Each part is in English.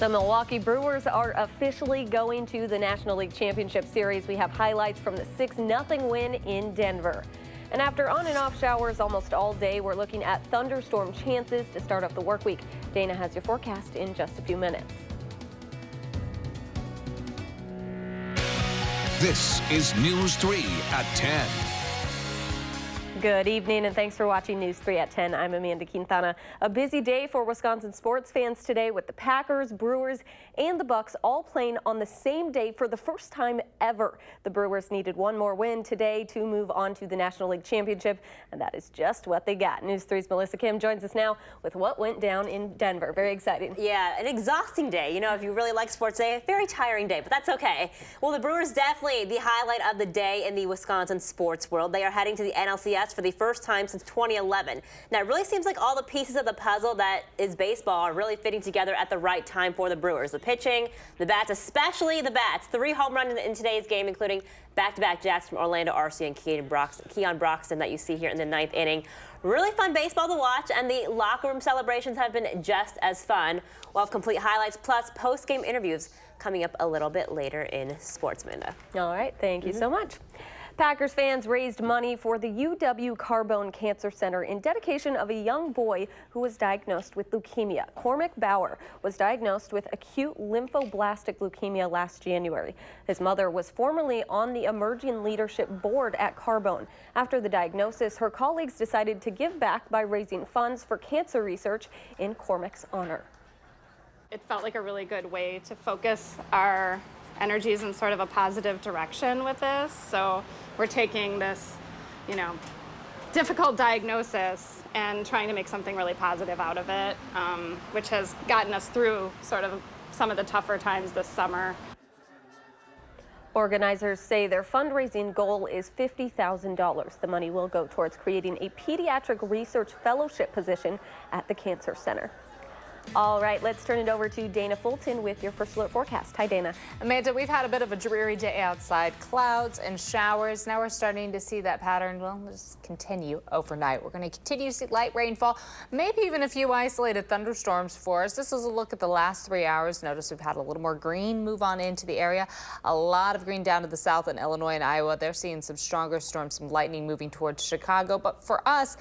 The Milwaukee Brewers are officially going to the National League Championship Series. We have highlights from the 6-0 win in Denver. And after on and off showers almost all day, we're looking at thunderstorm chances to start off the work week. Dana has your forecast in just a few minutes. This is News 3 at 10. Good evening and thanks for watching News 3 at 10. I'm Amanda Quintana. A busy day for Wisconsin sports fans today with the Packers, Brewers, and the Bucks all playing on the same day for the first time ever. The Brewers needed one more win today to move on to the National League Championship, and that is just what they got. News 3's Melissa Kim joins us now with what went down in Denver. Very exciting. Yeah, an exhausting day. You know, if you really like sports day, a very tiring day, but that's okay. Well, the Brewers definitely the highlight of the day in the Wisconsin sports world. They are heading to the NLCS for the first time since 2011. Now, it really seems like all the pieces of the puzzle that is baseball are really fitting together at the right time for the Brewers. The pitching, the bats, especially the bats. 3 home runs in today's game, including back-to-back jacks from Orlando Arcia and Keon Broxton that you see here in the 9th inning. Really fun baseball to watch, and the locker room celebrations have been just as fun. We'll have complete highlights plus post-game interviews coming up a little bit later in Sportsmanda. All right, thank you so much. Packers fans raised money for the UW Carbone Cancer Center in dedication of a young boy who was diagnosed with leukemia. Cormac Bauer was diagnosed with acute lymphoblastic leukemia last January. His mother was formerly on the Emerging Leadership Board at Carbone. After the diagnosis, her colleagues decided to give back by raising funds for cancer research in Cormac's honor. It felt like a really good way to focus our energies in sort of a positive direction with this. So we're taking this, difficult diagnosis and trying to make something really positive out of it, which has gotten us through sort of some of the tougher times this summer. Organizers say their fundraising goal is $50,000. The money will go towards creating a pediatric research fellowship position at the Cancer Center. All right, let's turn it over to Dana Fulton with your First Alert forecast. Hi, Dana. Amanda, we've had a bit of a dreary day outside. Clouds and showers. Now we're starting to see that pattern, just continue overnight. We're going to continue to see light rainfall, maybe even a few isolated thunderstorms for us. This is a look at the last 3 hours. Notice we've had a little more green move on into the area. A lot of green down to the south in Illinois and Iowa. They're seeing some stronger storms, some lightning moving towards Chicago. But for us,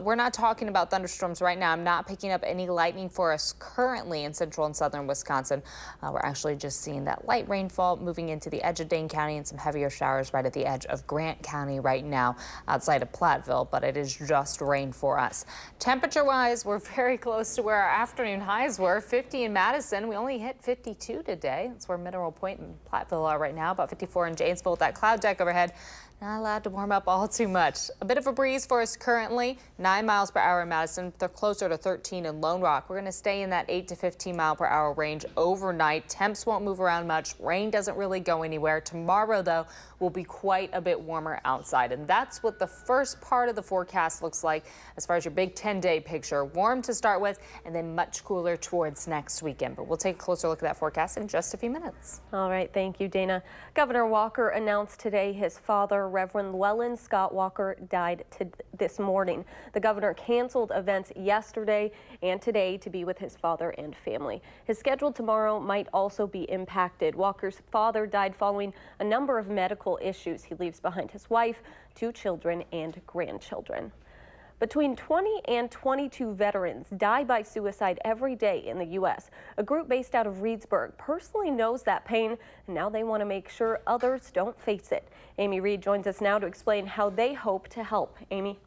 we're not talking about thunderstorms right now. I'm not picking up any lightning for us currently in central and southern Wisconsin. We're actually just seeing that light rainfall moving into the edge of Dane County and some heavier showers right at the edge of Grant County right now outside of Platteville, but it is just rain for us. Temperature-wise, we're very close to where our afternoon highs were. 50 in Madison. We only hit 52 today. That's where Mineral Point and Platteville are right now. About 54 in Janesville with that cloud deck overhead. Not allowed to warm up all too much. A bit of a breeze for us currently, 9 miles per hour in Madison. They're closer to 13 in Lone Rock. We're going to stay in that 8 to 15 mile per hour range overnight. Temps won't move around much. Rain doesn't really go anywhere. Tomorrow, though, will be quite a bit warmer outside. And that's what the first part of the forecast looks like as far as your big 10-day picture. Warm to start with and then much cooler towards next weekend. But we'll take a closer look at that forecast in just a few minutes. All right. Thank you, Dana. Governor Walker announced today his father, Reverend Llewellyn Scott Walker, died this morning. The governor canceled events yesterday and today to be with his father and family. His schedule tomorrow might also be impacted. Walker's father died following a number of medical issues. He leaves behind his wife, 2 children, and grandchildren. Between 20 and 22 veterans die by suicide every day in the U.S. A group based out of Reedsburg personally knows that pain, and now they want to make sure others don't face it. Amy Reed joins us now to explain how they hope to help. Amy?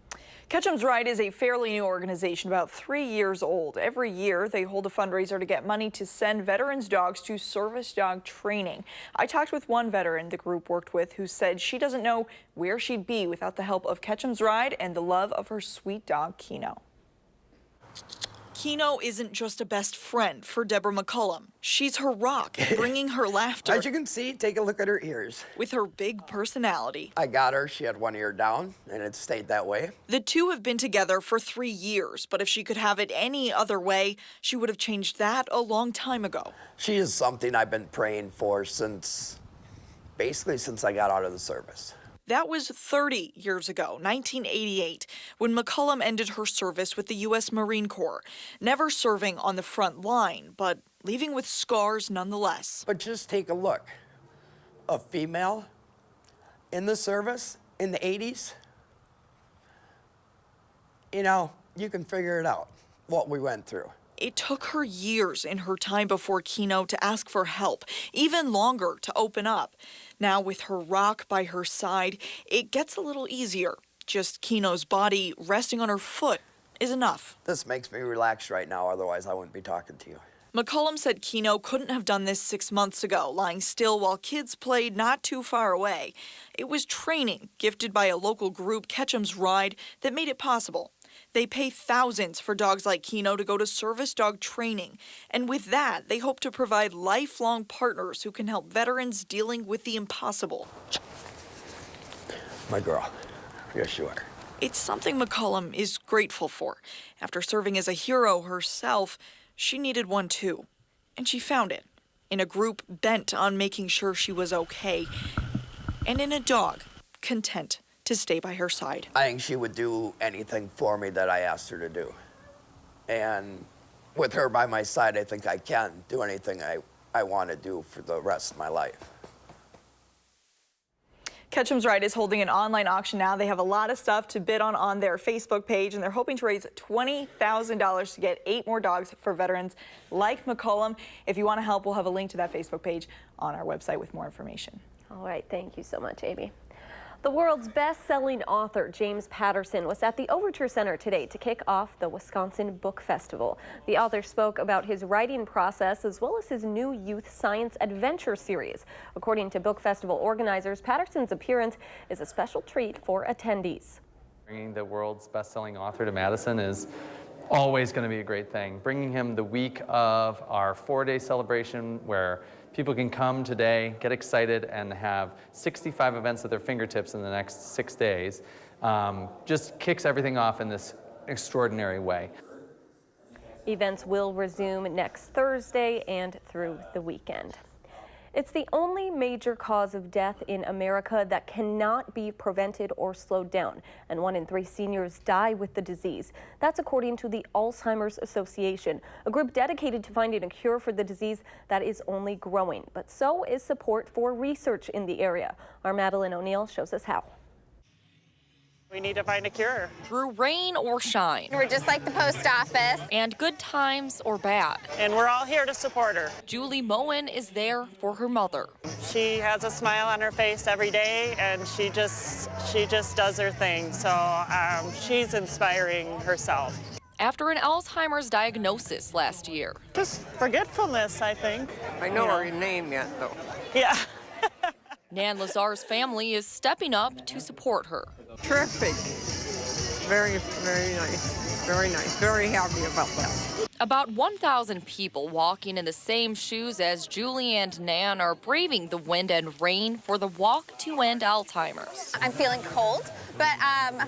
Ketchum's Right is a fairly new organization, about 3 years old. Every year, they hold a fundraiser to get money to send veterans' dogs to service dog training. I talked with one veteran the group worked with who said she doesn't know where she'd be without the help of Ketchum's Ride and the love of her sweet dog, Keno. Keno isn't just a best friend for Deborah McCullum. She's her rock, bringing her laughter. As you can see, take a look at her ears. With her big personality. I got her. She had one ear down, and it stayed that way. The two have been together for 3 years, but if she could have it any other way, she would have changed that a long time ago. She is something I've been praying for basically since I got out of the service. That was 30 years ago, 1988, when McCollum ended her service with the U.S. Marine Corps, never serving on the front line, but leaving with scars nonetheless. But just take a look. A female in the service in the 80s, you know, you can figure it out, what we went through. It took her years in her time before Keno to ask for help, even longer to open up. Now with her rock by her side, it gets a little easier. Just Keno's body resting on her foot is enough. This makes me relax right now, otherwise I wouldn't be talking to you. McCollum said Keno couldn't have done this 6 months ago, lying still while kids played not too far away. It was training gifted by a local group, Ketchum's Ride, that made it possible. They pay thousands for dogs like Keno to go to service dog training. And with that, they hope to provide lifelong partners who can help veterans dealing with the impossible. My girl. Yes, you are. It's something McCollum is grateful for. After serving as a hero herself, she needed one too. And she found it in a group bent on making sure she was okay, and in a dog content to stay by her side. I think she would do anything for me that I asked her to do. And with her by my side, I think I can do anything I want to do for the rest of my life. Ketchum's Ride is holding an online auction now. They have a lot of stuff to bid on their Facebook page, and they're hoping to raise $20,000 to get 8 more dogs for veterans like McCollum. If you want to help, we'll have a link to that Facebook page on our website with more information. All right, thank you so much, Amy. The world's best-selling author, James Patterson, was at the Overture Center today to kick off the Wisconsin Book Festival. The author spoke about his writing process as well as his new youth science adventure series. According to Book Festival organizers, Patterson's appearance is a special treat for attendees. Bringing the world's best-selling author to Madison is always going to be a great thing. Bringing him the week of our 4-day celebration where people can come today, get excited, and have 65 events at their fingertips in the next 6 days. Just kicks everything off in this extraordinary way. Events will resume next Thursday and through the weekend. It's the only major cause of death in America that cannot be prevented or slowed down, and 1 in 3 seniors die with the disease. That's according to the Alzheimer's Association, a group dedicated to finding a cure for the disease that is only growing. But so is support for research in the area. Our Madeline O'Neill shows us how. We need to find a cure. Through rain or shine. We're just like the post office. And good times or bad. And we're all here to support her. Julie Moen is there for her mother. She has a smile on her face every day, and she just does her thing. So she's inspiring herself. After an Alzheimer's diagnosis last year. Just forgetfulness, I think. I know her name yet, though. Yeah. Nan Lazar's family is stepping up to support her. Terrific. Very, very nice. Very nice. Very happy about that. About 1,000 people walking in the same shoes as Julie and Nan are braving the wind and rain for the Walk to End Alzheimer's. I'm feeling cold, but I'm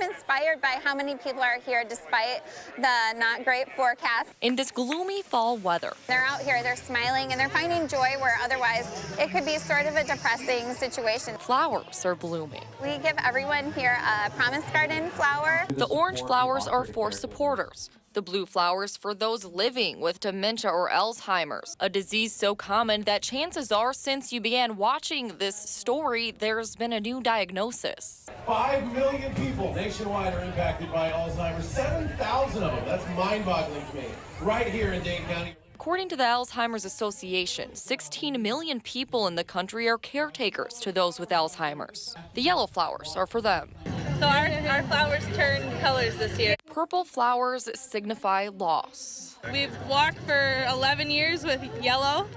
inspired by how many people are here despite the not great forecast. In this gloomy fall weather. They're out here, they're smiling, and they're finding joy where otherwise it could be sort of a depressing situation. Flowers are blooming. We give everyone here a Promise Garden flower. The orange flowers are for supporters. The blue flowers for those living with dementia or Alzheimer's, a disease so common that chances are since you began watching this story, there's been a new diagnosis. 5 million people nationwide are impacted by Alzheimer's, 7,000 of them. That's mind-boggling to me, right here in Dane County. According to the Alzheimer's Association, 16 million people in the country are caretakers to those with Alzheimer's. The yellow flowers are for them. So our flowers turn colors this year. Purple flowers signify loss. We've walked for 11 years with yellow,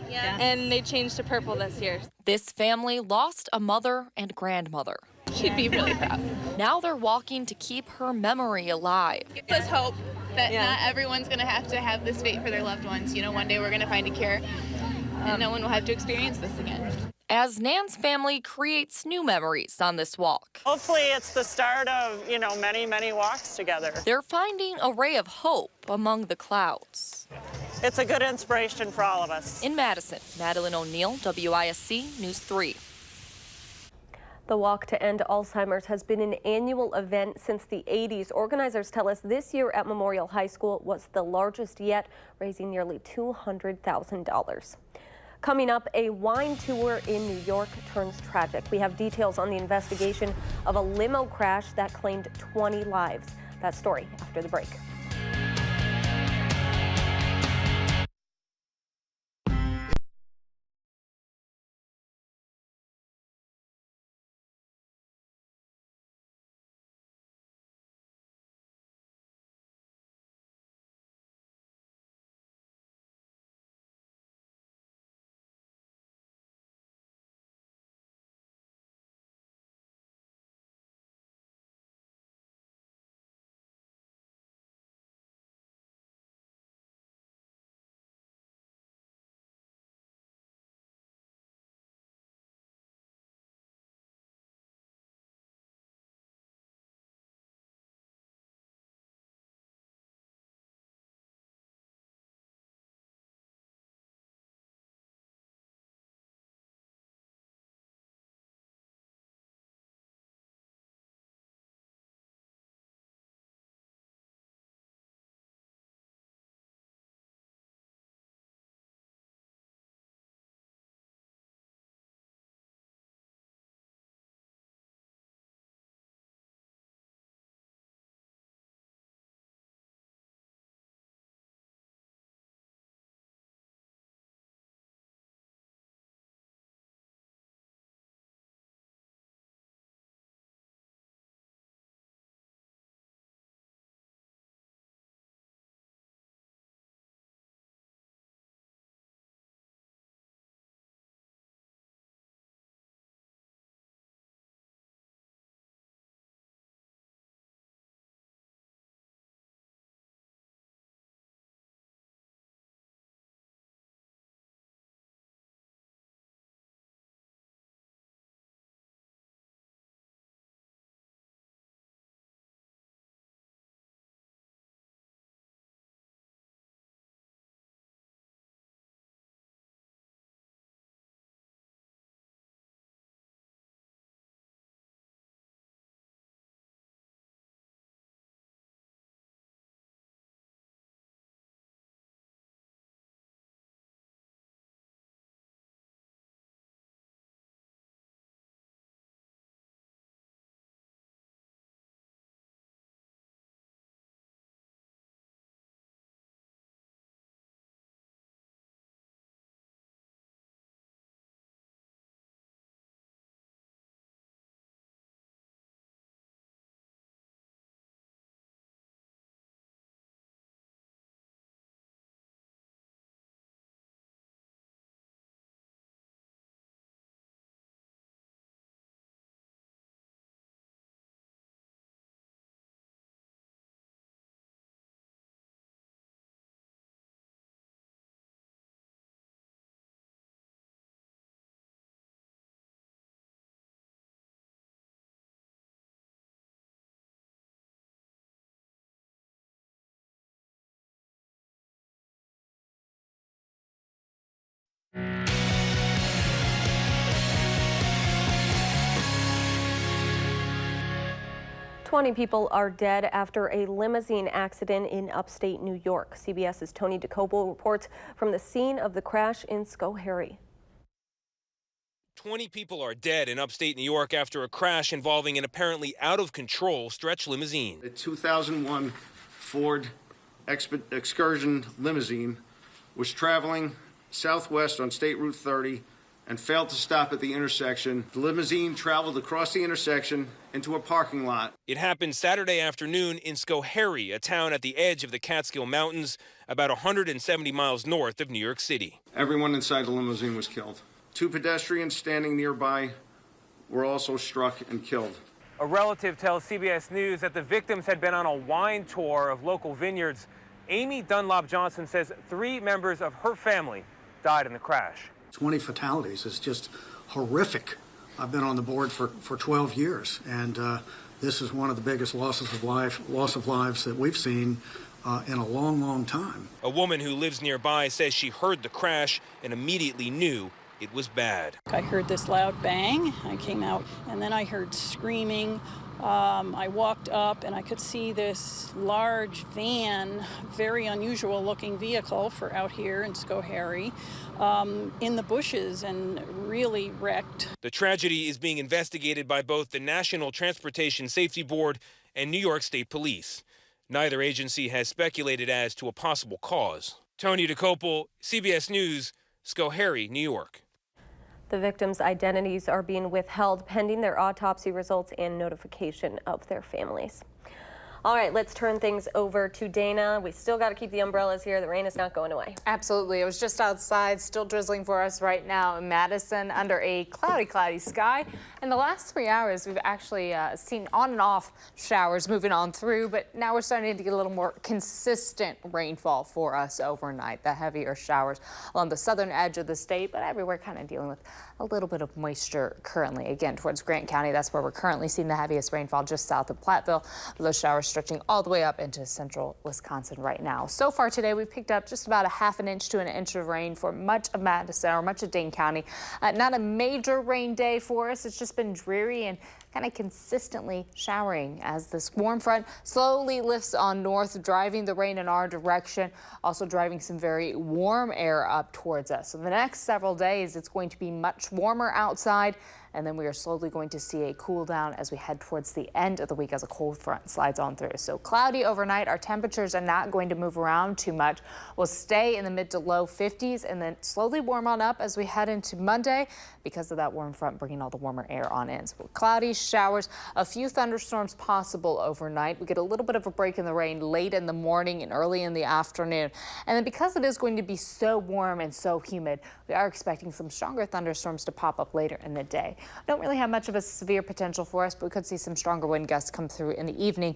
and they changed to purple this year. This family lost a mother and grandmother. She'd be really proud. Now they're walking to keep her memory alive. It gives us hope that not everyone's going to have this fate for their loved ones. You know, one day we're going to find a cure, and no one will have to experience this again. As Nan's family creates new memories on this walk. Hopefully it's the start of, many, many walks together. They're finding a ray of hope among the clouds. It's a good inspiration for all of us. In Madison, Madeline O'Neill, WISC News 3. The Walk to End Alzheimer's has been an annual event since the 80s. Organizers tell us this year at Memorial High School was the largest yet, raising nearly $200,000. Coming up, a wine tour in New York turns tragic. We have details on the investigation of a limo crash that claimed 20 lives. That story after the break. Twenty people are dead after a limousine accident in upstate New York. CBS's Tony DeCobo reports from the scene of the crash in Schoharie. 20 people are dead in upstate New York after a crash involving an apparently out-of-control stretch limousine. A 2001 Ford Excursion limousine was traveling southwest on State Route 30 and failed to stop at the intersection. The limousine traveled across the intersection into a parking lot. It happened Saturday afternoon in Schoharie, a town at the edge of the Catskill Mountains, about 170 miles north of New York City. Everyone inside the limousine was killed. 2 pedestrians standing nearby were also struck and killed. A relative tells CBS News that the victims had been on a wine tour of local vineyards. Amy Dunlop Johnson says 3 members of her family died in the crash. 20 fatalities is just horrific. I've been on the board for 12 years, and this is one of the biggest loss of lives that we've seen in a long, long time. A woman who lives nearby says she heard the crash and immediately knew it was bad. I heard this loud bang. I came out, and then I heard screaming. I walked up, and I could see this large van, very unusual looking vehicle for out here in Schoharie, in the bushes and really wrecked. The tragedy is being investigated by both the National Transportation Safety Board and New York State Police. Neither agency has speculated as to a possible cause. Tony DeCopel, CBS News, Schoharie, New York. The victims' identities are being withheld pending their autopsy results and notification of their families. All right, let's turn things over to Dana. We still got to keep the umbrellas here. The rain is not going away. Absolutely. It was just outside, still drizzling for us right now in Madison under a cloudy sky. In the last 3 hours, we've actually seen on and off showers moving on through, but now we're starting to get a little more consistent rainfall for us overnight. The heavier showers along the southern edge of the state, but everywhere kind of dealing with a little bit of moisture currently. Again, towards Grant County, that's where we're currently seeing the heaviest rainfall, just south of Platteville. Those showers stretching all the way up into central Wisconsin right now. So far today, we've picked up just about a half an inch to an inch of rain for much of Madison or much of Dane County. Not a major rain day for us. It's just been dreary and kind of consistently showering as this warm front slowly lifts on north, driving the rain in our direction, also driving some very warm air up towards us. So the next several days, it's going to be much warmer outside, and then we are slowly going to see a cool down as we head towards the end of the week as a cold front slides on through. So cloudy overnight. Our temperatures are not going to move around too much. We'll stay in the mid to low 50s and then slowly warm on up as we head into Monday because of that warm front bringing all the warmer air on in. So cloudy showers, a few thunderstorms possible overnight. We get a little bit of a break in the rain late in the morning and early in the afternoon. And then because it is going to be so warm and so humid, we are expecting some stronger thunderstorms to pop up later in the day. Don't really have much of a severe potential for us, but we could see some stronger wind gusts come through in the evening,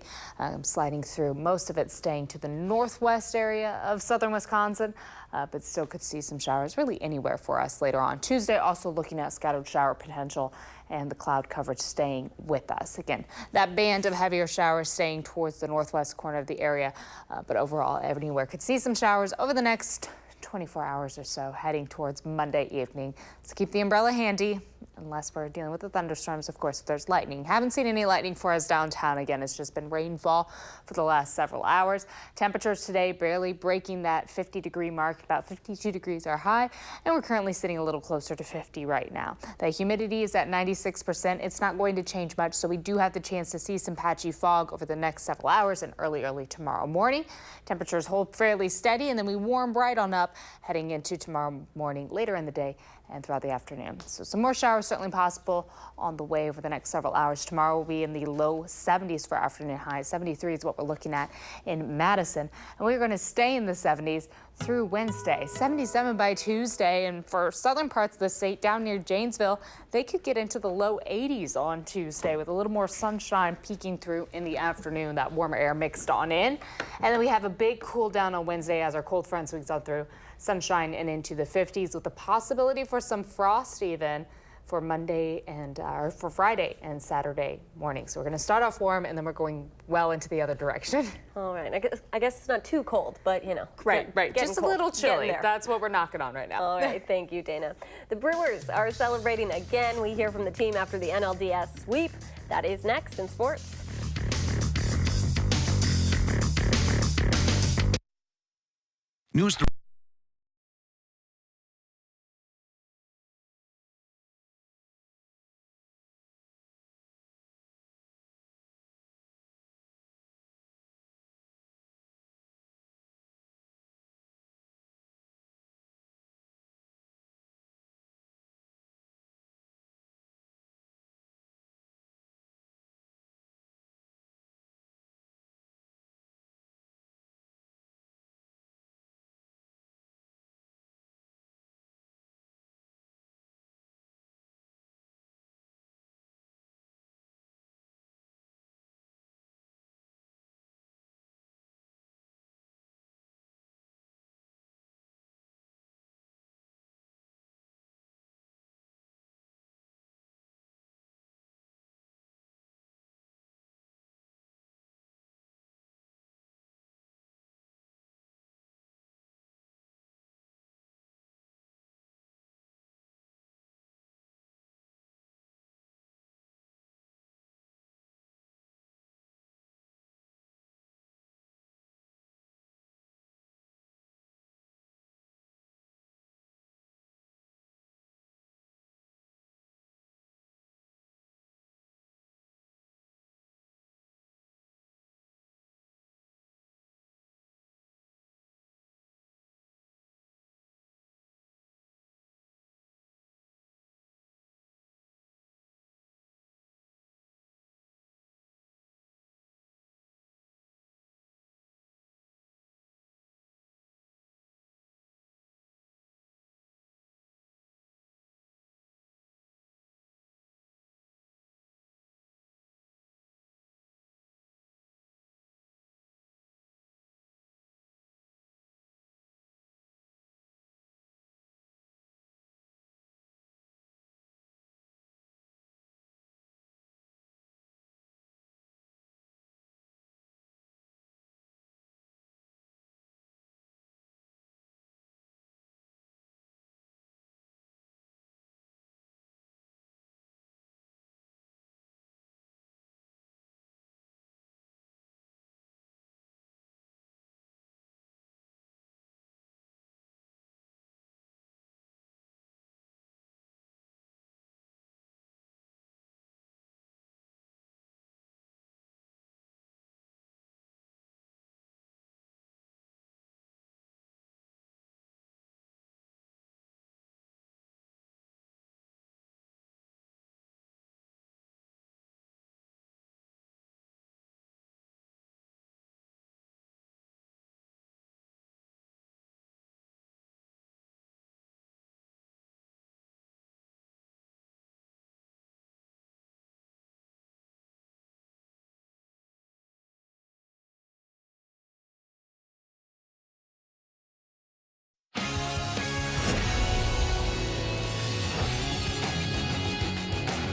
sliding through, most of it staying to the northwest area of southern Wisconsin, but still could see some showers really anywhere for us later on. Tuesday, also looking at scattered shower potential and the cloud coverage staying with us. Again, that band of heavier showers staying towards the northwest corner of the area, but overall, everywhere could see some showers over the next 24 hours or so, heading towards Monday evening. So keep the umbrella handy unless we're dealing with the thunderstorms. Of course, if there's lightning. Haven't seen any lightning for us downtown. Again, it's just been rainfall for the last several hours. Temperatures today barely breaking that 50-degree mark. About 52 degrees are high, and we're currently sitting a little closer to 50 right now. The humidity is at 96%. It's not going to change much, so we do have the chance to see some patchy fog over the next several hours and early tomorrow morning. Temperatures hold fairly steady, and then we warm right on up heading into tomorrow morning later in the day and throughout the afternoon. So some more showers certainly possible on the way over the next several hours. Tomorrow will be in the low 70s for afternoon highs. 73 is what we're looking at in Madison. And we're going to stay in the 70s through Wednesday. 77 by Tuesday. And for southern parts of the state down near Janesville, they could get into the low 80s on Tuesday with a little more sunshine peeking through in the afternoon, that warmer air mixed on in. And then we have a big cool down on Wednesday as our cold front sweeps on through. Sunshine and into the 50s with the possibility for some frost even for Monday and for Friday and Saturday morning. So we're going to start off warm and then we're going well into the other direction. All right. I guess it's not too cold, but you know. Right. Just a little chilly. That's what we're knocking on right now. All right. Thank you, Dana. The Brewers are celebrating again. We hear from the team after the NLDS sweep. That is next in sports. News 3.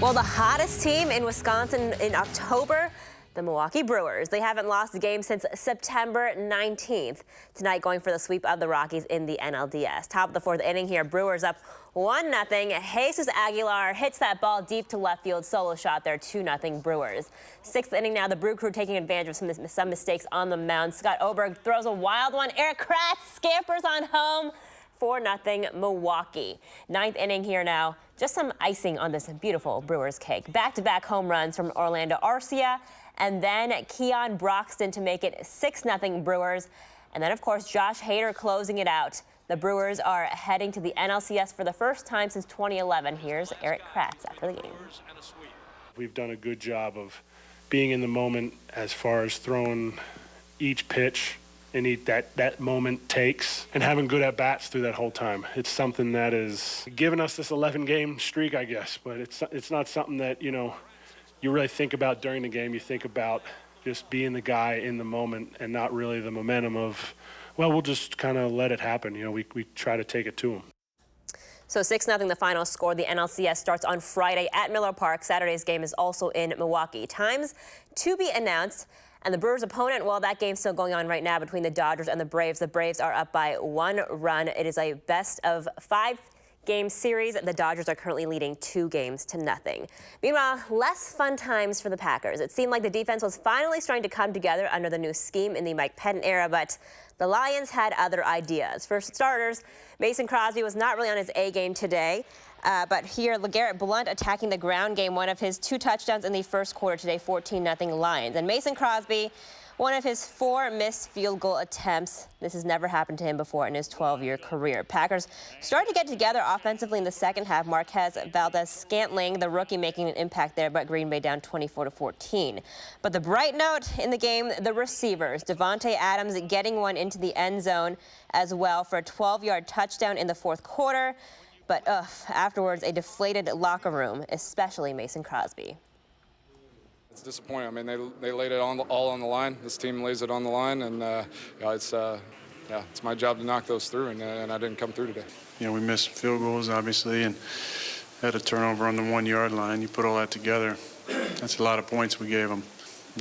Well, the hottest team in Wisconsin in October, the Milwaukee Brewers. They haven't lost a game since September 19th. Tonight going for the sweep of the Rockies in the NLDS. Top of the fourth inning here, Brewers up 1-0. Jesus Aguilar hits that ball deep to left field, solo shot there, 2-0 Brewers. Sixth inning now, the Brew Crew taking advantage of some mistakes on the mound. Scott Oberg throws a wild one. Eric Kratz scampers on home. 4-0 Milwaukee. Ninth inning here now. Just some icing on this beautiful Brewers cake. Back-to-back home runs from Orlando Arcia and then Keon Broxton to make it 6-0 Brewers. And then, of course, Josh Hader closing it out. The Brewers are heading to the NLCS for the first time since 2011. Here's Eric Kratz after the game. We've done a good job of being in the moment as far as throwing each pitch that moment takes and having good at-bats through that whole time. It's something that has given us this 11-game streak, I guess, but it's not something that, you really think about during the game. You think about just being the guy in the moment and not really the momentum of, well, we'll just kind of let it happen. We try to take it to them. So 6-0 the final score. The NLCS starts on Friday at Miller Park. Saturday's game is also in Milwaukee. Times to be announced. And the Brewers' opponent, well, that game's still going on right now between the Dodgers and the Braves. The Braves are up by 1 run. It is a best-of-5-game series. The Dodgers are currently leading 2-0. Meanwhile, less fun times for the Packers. It seemed like the defense was finally starting to come together under the new scheme in the Mike Pettin era, but the Lions had other ideas. For starters, Mason Crosby was not really on his A game today. But here, LeGarrette Blount attacking the ground game, one of his 2 touchdowns in the first quarter today, 14-0 Lions. And Mason Crosby, one of his 4 missed field goal attempts. This has never happened to him before in his 12-year career. Packers started to get together offensively in the second half. Marquez Valdez-Scantling, the rookie, making an impact there, but Green Bay down 24-14. But the bright note in the game, the receivers. Devontae Adams getting one into the end zone as well for a 12-yard touchdown in the fourth quarter. But afterwards, a deflated locker room, especially Mason Crosby. It's disappointing. I mean, they laid it all on the line. This team lays it on the line, and it's my job to knock those through, and I didn't come through today. We missed field goals, obviously, and had a turnover on the 1-yard line. You put all that together, that's a lot of points we gave them.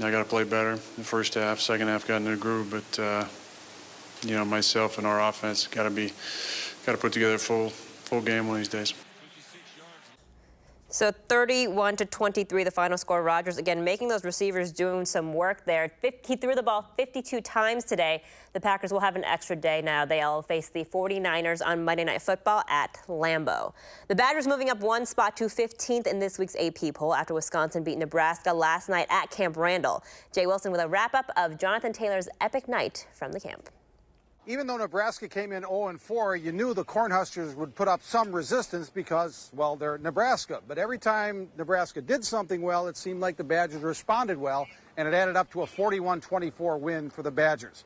I got to play better. The first half, second half got into the groove, but myself and our offense got to put together a full game one of these days. So 31-23, the final score. Rodgers again making those receivers doing some work there. He threw the ball 52 times today. The Packers will have an extra day now. They'll face the 49ers on Monday Night Football at Lambeau. The Badgers moving up 1 spot to 15th in this week's AP poll after Wisconsin beat Nebraska last night at Camp Randall. Jay Wilson with a wrap-up of Jonathan Taylor's epic night from the camp. Even though Nebraska came in 0-4, you knew the Cornhuskers would put up some resistance because, well, they're Nebraska. But every time Nebraska did something well, it seemed like the Badgers responded well, and it added up to a 41-24 win for the Badgers.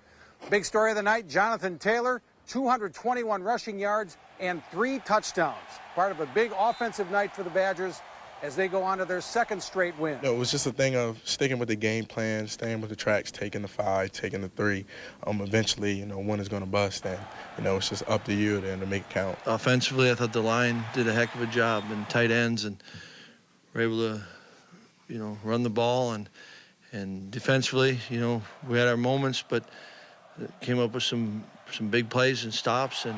Big story of the night, Jonathan Taylor, 221 rushing yards and 3 touchdowns. Part of a big offensive night for the Badgers as they go on to their second straight win. No, it was just a thing of sticking with the game plan, staying with the tracks, taking the 5, taking the 3. Eventually, one is going to bust, and, it's just up to you then to make it count. Offensively, I thought the line did a heck of a job, and tight ends, and were able to, run the ball, and defensively, we had our moments, but came up with some big plays and stops, and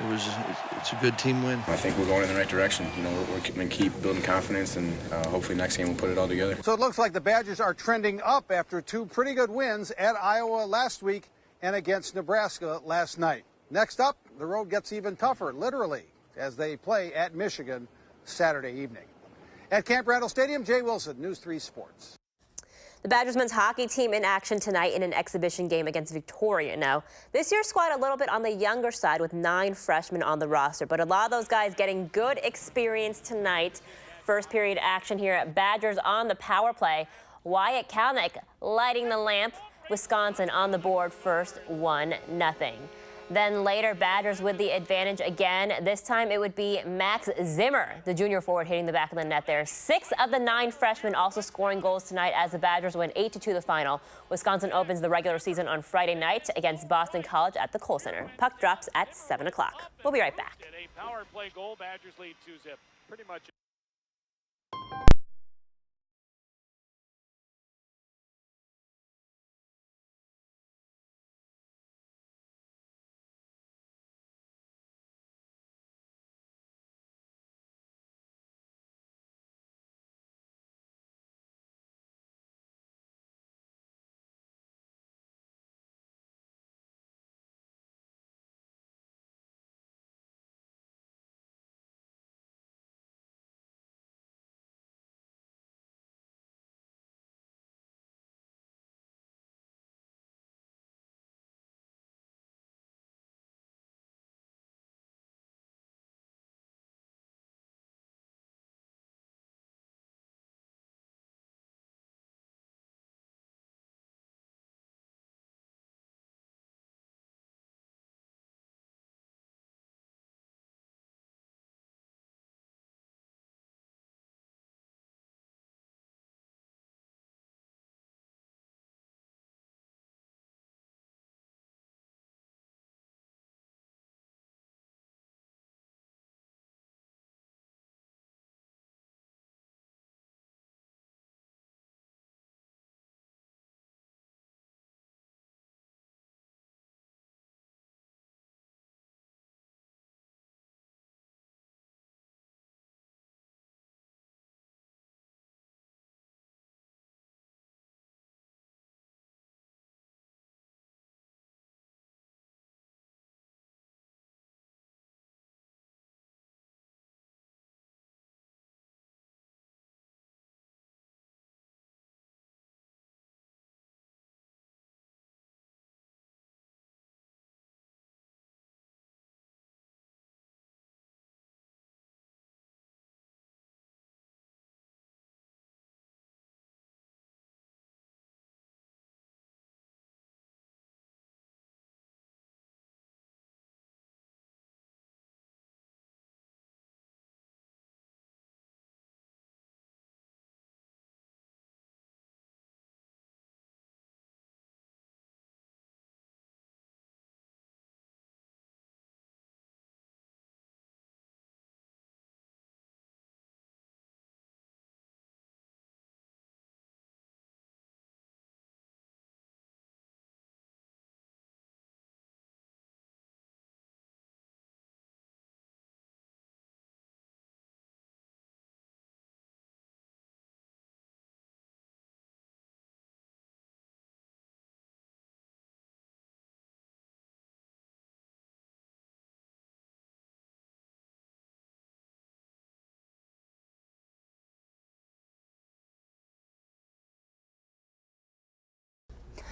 it's a good team win. I think we're going in the right direction. We're going to keep building confidence, and hopefully next game we'll put it all together. So it looks like the Badgers are trending up after 2 pretty good wins at Iowa last week and against Nebraska last night. Next up, the road gets even tougher, literally, as they play at Michigan Saturday evening. At Camp Randall Stadium, Jay Wilson, News 3 Sports. The Badgers men's hockey team in action tonight in an exhibition game against Victoria. Now, this year's squad a little bit on the younger side with 9 freshmen on the roster, but a lot of those guys getting good experience tonight. First period action here at Badgers on the power play. Wyatt Kalnick lighting the lamp. Wisconsin on the board first, 1-0. Then later, Badgers with the advantage again. This time it would be Max Zimmer, the junior forward, hitting the back of the net there. 6 of the 9 freshmen also scoring goals tonight as the Badgers win 8-2 the final. Wisconsin opens the regular season on Friday night against Boston College at the Kohl Center. Puck drops at 7 o'clock. We'll be right back. A power play goal, Badgers lead 2-0. Pretty much.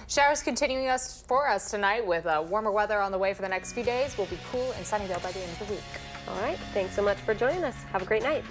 Showers continuing for us tonight with warmer weather on the way for the next few days. We'll be cool and sunny though by the end of the week. All right. Thanks so much for joining us. Have a great night.